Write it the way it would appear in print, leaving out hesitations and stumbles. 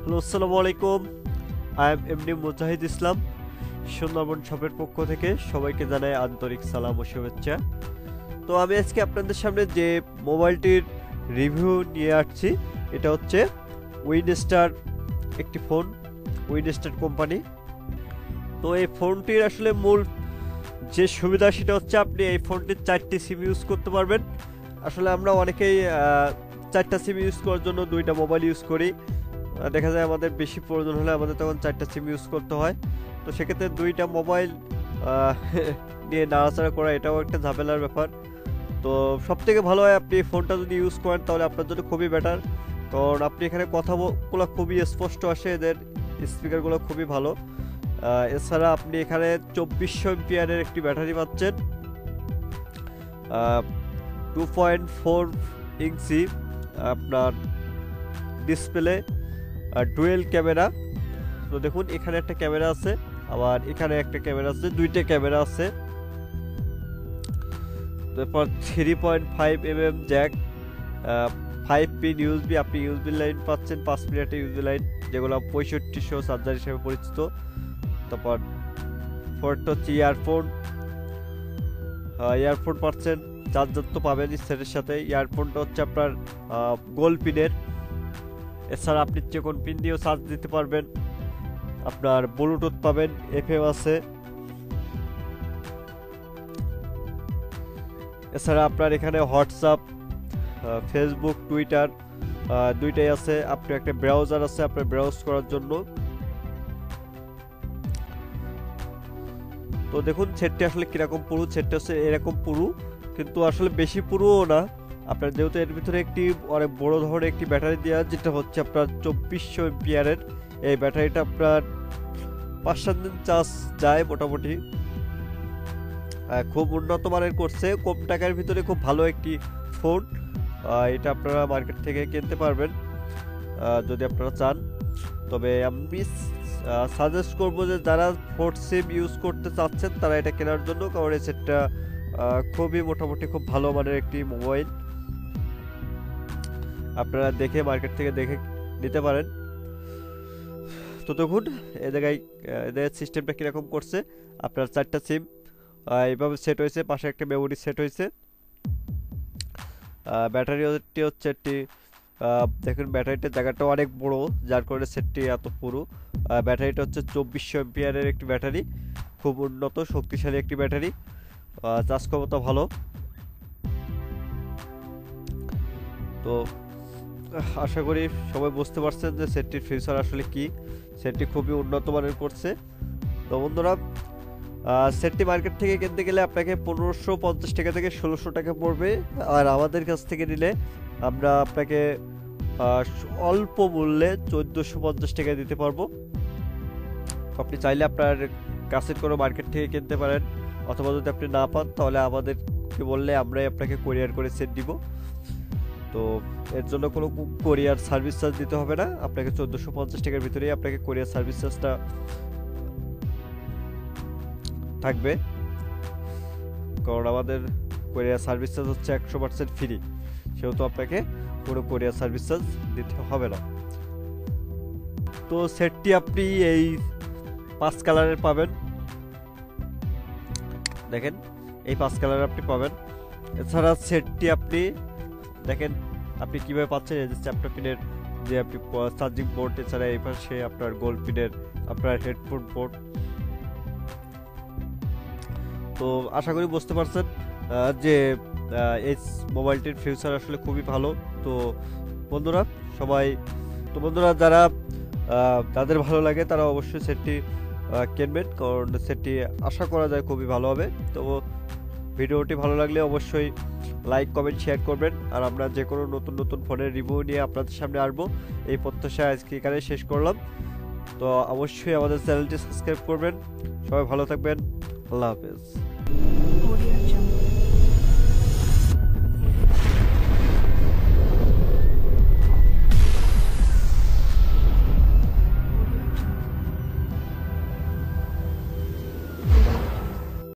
Hello, আসসালামু আলাইকুম। I am MD মুজাহিদ ইসলাম। সুন্দরবন শপের পক্ষ থেকে সবাইকে জানাই আন্তরিক সালাম ও শুভেচ্ছা। তো আমি আজকে আপনাদের সামনে যে মোবাইলটির রিভিউ নিয়ে আসছি, এটা হচ্ছে উইনস্টার একটি ফোন, উইনস্টার কোম্পানি। তো এই ফোনটির আসলে মূল যে সুবিধা সেটা হচ্ছে আপনি এই ফোনটির 4টি সিম ইউজ করতে পারবেন। আসলে আমরা অনেকেই 4টা সিম ইউজ করার জন্য 2টা মোবাইল ইউজ করি। দেখা যায় আমাদের বেশি প্রয়োজন হলে আমাদের তখন 4টা সিম ইউজ করতে হয়। তো সেক্ষেত্রে 2টা মোবাইল নিয়ে নাড়াচাড়া করা এটাও একটা ঝামেলার ব্যাপার। তো সব থেকে ভালো হয় আপনি ফোনটা যদি ইউজ করেন তাহলে আপনার জন্য খুবই বেটার, কারণ আপনি এখানে কথাগুলো খুবই স্পষ্ট আসে, এদের স্পিকারগুলো খুবই ভালো। এছাড়া আপনি এখানে 2400 এমপিআরের একটি ব্যাটারি পাচ্ছেন, 2.4 ইঞ্চি আপনার ডিসপ্লে, ডুয়েল ক্যামেরা। তো দেখুন এখানে একটা ক্যামেরা আছে, আবার এখানে একটা ক্যামেরা আছে, 2টা ক্যামেরা আছে। তারপর 3.5mm জ্যাক, 5 পিন ইউএসবি, আপনি ইউএসবি লাইন পাচ্ছেন 5 মিনিটের ইউএসবি লাইন, যেগুলো 6500 চার্জার হিসেবে পরিচিত। তারপর ফোরটা হচ্ছে ইয়ারফোন পাচ্ছেন, চার্জার তো পাবেনই সেটের সাথে। ইয়ারফোনটা হচ্ছে আপনার গোল্ড পিনের। এছাড়া আপনি যে কোন পিন দিয়েও চার্জ দিতে পারবেন। আপনার ব্লুটুথ পাবেন, এফএম আছে। এছাড়া আপনার এখানে হোয়াটসঅ্যাপ, ফেসবুক, টুইটার 2টাই আছে। আপনি একটা ব্রাউজার আছে আপনার ব্রাউজ করার জন্য। তো দেখুন সেটটি আসলে কিরকম পুরু, সেটটি হচ্ছে এরকম পুরু, কিন্তু আসলে বেশি পুরুও না। আপনার যেহেতু এর ভিতরে একটি অনেক বড় ধরনের একটি ব্যাটারি দেওয়া, যেটা হচ্ছে আপনার 2400 এমপিআরের। এই ব্যাটারিটা আপনার 5-7 দিন চার্জ যায় মোটামুটি। খুব উন্নত মানের করছে, কম টাকার ভিতরে খুব ভালো একটি ফোন। এটা আপনারা মার্কেট থেকে কিনতে পারবেন যদি আপনারা চান। তবে আমি সাজেস্ট করবো যে যারা 4 সিম ইউজ করতে চাচ্ছেন তারা এটা কেনার জন্য, কারণ এই সেটটা খুবই মোটামুটি খুব ভালো মানের একটি মোবাইল। আপনারা দেখে মার্কেট থেকে দেখে নিতে পারেন। তো দেখুন এ জায়গায় এদের সিস্টেমটা কীরকম করছে। আপনার 4টা সিম এইভাবে সেট হয়েছে, পাশে একটা মেমোরি সেট হয়েছে। ব্যাটারিটি হচ্ছে একটি দেখুন ব্যাটারিটার জায়গাটা অনেক বড়, যার কারণে সেটটি এত পুরো। ব্যাটারিটা হচ্ছে 2400 এমপিআরের একটি ব্যাটারি, খুব উন্নত শক্তিশালী একটি ব্যাটারি, চার্জ ক্ষমতা ভালো। তো আশা করি সবাই বুঝতে পারছেন যে সেটটির ফিউচার আসলে কি। সেটটি খুবই উন্নত মানের করছে। তো বন্ধুরা, সেটটি মার্কেট থেকে কিনতে গেলে আপনাকে 1550 টাকা থেকে 1600 টাকা পড়বে, আর আমাদের কাছ থেকে নিলে আমরা আপনাকে অল্প মূল্যে 1450 টাকা দিতে পারবো। আপনি চাইলে আপনার কাছের কোনো মার্কেট থেকে কিনতে পারেন, অথবা যদি আপনি না পান তাহলে আমাদেরকে বললে আমরাই আপনাকে কোরিয়ার করে সেট দিব। তো এর জন্য কোনো কোরিয়ার সার্ভিস চার্জ দিতে হবে না, আপনাকে 1450 টাকার ভিতরেই আপনাকে কোরিয়ার সার্ভিস চার্জটা থাকবে, কারণ আমাদের কোরিয়ার সার্ভিস চার্জ হচ্ছে 100% ফ্রি, সেহেতু আপনাকে কোনো কোরিয়ার সার্ভিস চার্জ দিতে হবে না। তো সেটটি আপনি এই 5 কালারের পাবেন, দেখেন এই 5 কালার আপনি পাবেন। এছাড়া সেটটি আপনি দেখেন আপনি কিভাবে পাচ্ছেন, এই যে চ্যাপ্টার পিনের যে আপনি চার্জিং পোর্ট, এছাড়া এই পাশে আপনার গোল্ড পিনের আপনার হেডফোন পোর্ট। তো আশা করি বুঝতে পারছেন যে এই মোবাইলটির ফিউচার আসলে খুবই ভালো। তো বন্ধুরা যারা যাদের ভালো লাগে তারা অবশ্যই সেটটি কিনবেন, কারণ সেটটি আশা করা যায় খুবই ভালো হবে। তো ভিডিওটি ভালো লাগলে অবশ্যই লাইক, কমেন্ট, শেয়ার করবেন, আর আমরা যে কোনো নতুন নতুন ফোনের রিভিউ নিয়ে আপনাদের সামনে আসবো এই প্রত্যাশা আজকে এখানে শেষ করলাম। তো অবশ্যই আমাদের চ্যানেলটি সাবস্ক্রাইব করবেন। সবাই ভালো থাকবেন, আল্লাহ হাফেজ।